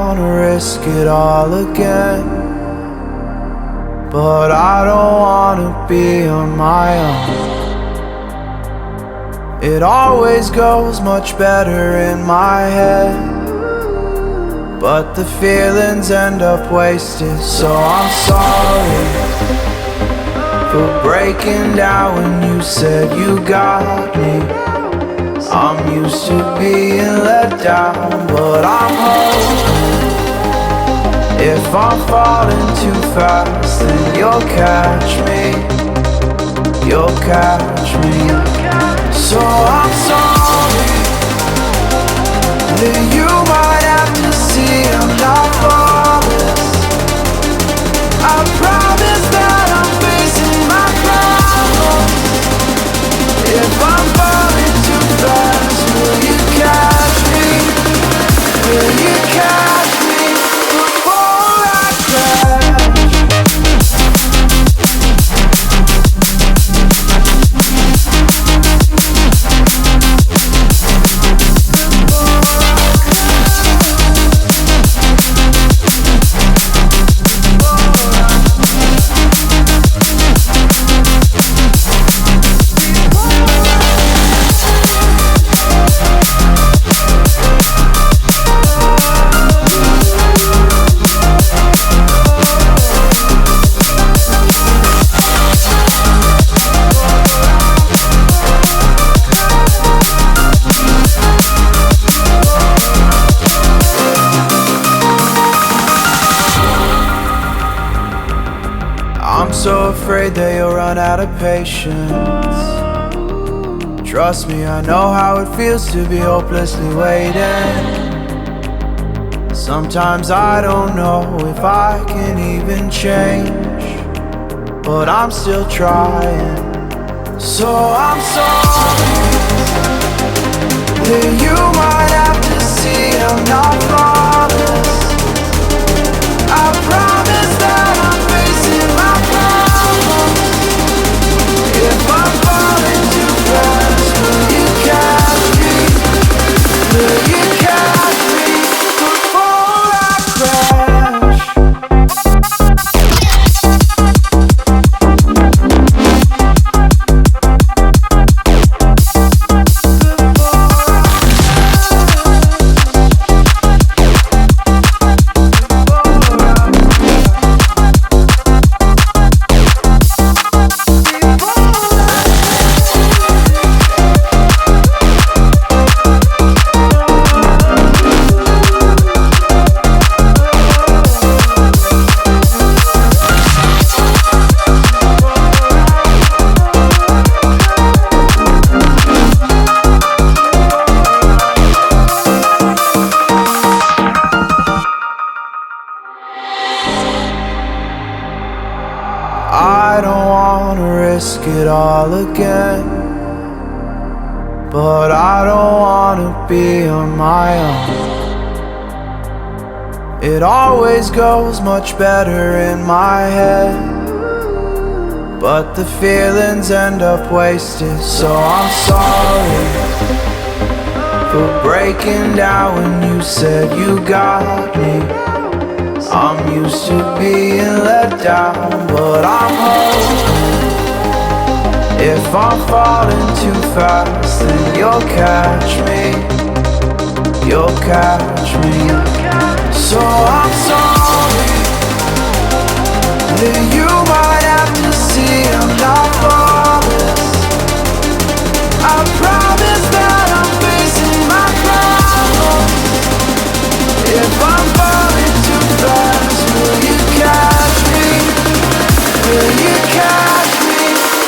wanna risk it all again, but I don't wanna be on my own. It always goes much better in my head, but the feelings end up wasted. So I'm sorry for breaking down when you said you got me. I'm used to being let down, but I'm hoping if I'm falling too fast, then you'll catch me. You'll catch me. So I'm sorry that you might have to see I'm not flawless. I promise that I'm facing my problems. If I'm falling too fast, will you catch me? Will you catch me before I crash? So afraid that you'll run out of patience. Trust me, I know how it feels to be hopelessly waiting. Sometimes I don't know if I can even change, but I'm still trying. So I'm sorry that you might have to see I'm not flawless. I promise that I'm facing my problems. If I'm falling too fast, will you catch me? Will you catch me before I crash? I don't wanna risk it all again, but I don't wanna be on my own. It always goes much better in my head, but the feelings end up wasted. So I'm sorry for breaking down when you said you got me. I'm used to being let down, but I'm hoping if I'm falling too fast, then you'll catch me. You'll catch me. So I'm sorry that you might have to see I'm not flawless. I promise that I'm facing my problems. If I'm falling too fast, will you catch me? Will you catch me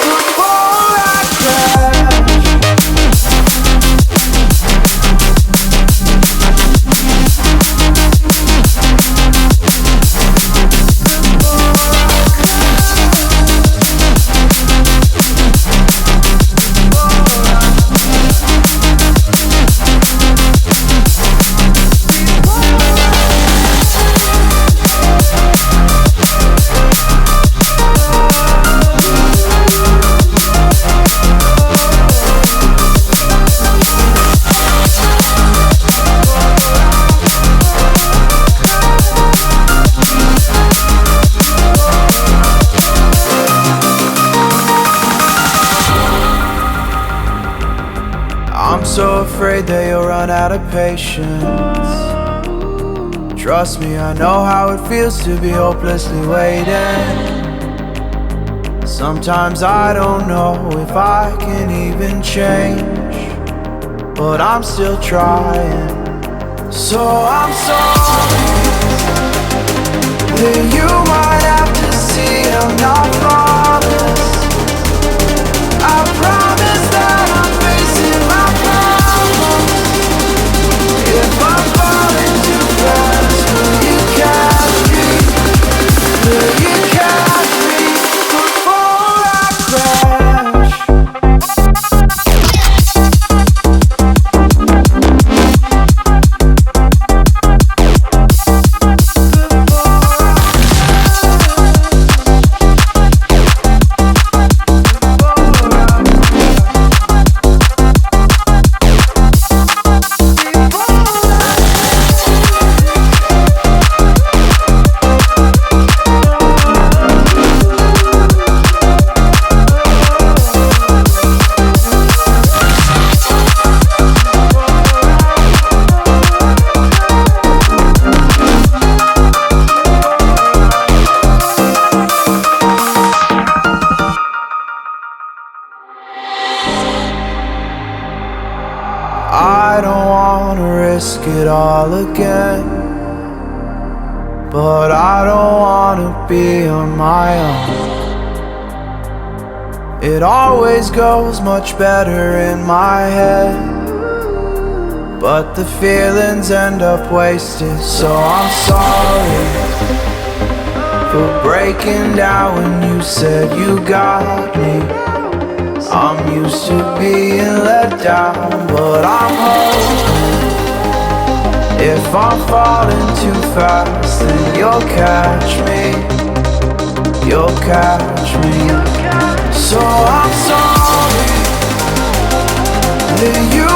before I crash? I'm so afraid that you'll run out of patience. Trust me, I know how it feels to be hopelessly waiting. Sometimes I don't know if I can even change, but I'm still trying. So I'm sorry that you might have to see I'm not flawless. I promise that I'm facing my problems. If I'm falling too fast, will you catch me? Will you catch me before I crash? I don't wanna risk it all again, but I don't wanna be on my own. It always goes much better in my head, but the feelings end up wasted. So I'm sorry for breaking down when you said you got me. I'm used to being let down, but I'm hoping if I'm falling too fast, then you'll catch me. You'll catch me. So I'm sorry that you